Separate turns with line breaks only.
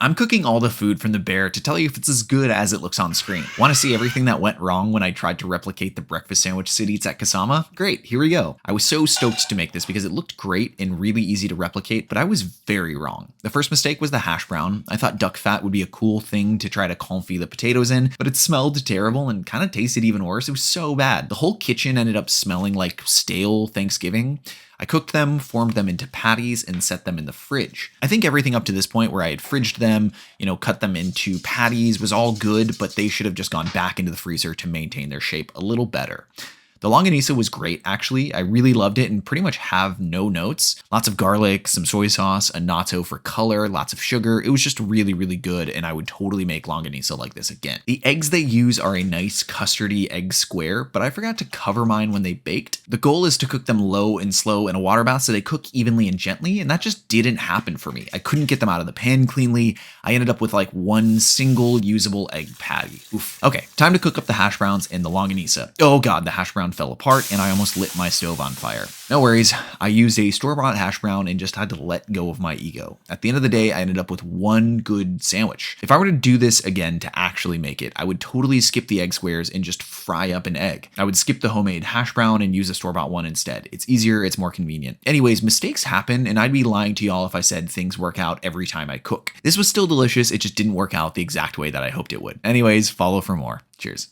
I'm cooking all the food from the bear to tell you if it's as good as it looks on screen. Want to see everything that went wrong when I tried to replicate the breakfast sandwich Sid eats at Kasama? Great, here we go. I was so stoked to make this because it looked great and really easy to replicate, but I was very wrong. The first mistake was the hash brown. I thought duck fat would be a cool thing to try to confit the potatoes in, but it smelled terrible and kind of tasted even worse. It was so bad. The whole kitchen ended up smelling like stale Thanksgiving. I cooked them, formed them into patties, and set them in the fridge. I think everything up to this point where I had fridged them, cut them into patties was all good, but they should have just gone back into the freezer to maintain their shape a little better. The longanisa was great, actually. I really loved it and pretty much have no notes. Lots of garlic, some soy sauce, a natto for color, lots of sugar. It was just really, really good, and I would totally make longanisa like this again. The eggs they use are a nice custardy egg square, but I forgot to cover mine when they baked. The goal is to cook them low and slow in a water bath so they cook evenly and gently, and that just didn't happen for me. I couldn't get them out of the pan cleanly. I ended up with like one single usable egg patty. Oof. Okay, time to cook up the hash browns and the longanisa. Oh god, the hash brown fell apart and I almost lit my stove on fire. No worries, I used a store-bought hash brown and just had to let go of my ego. At the end of the day, I ended up with one good sandwich. If I were to do this again to actually make it, I would totally skip the egg squares and just fry up an egg. I would skip the homemade hash brown and use a store-bought one instead. It's easier, it's more convenient. Anyways, mistakes happen, and I'd be lying to y'all if I said things work out every time I cook. This was still delicious, it just didn't work out the exact way that I hoped it would. Anyways, follow for more. Cheers.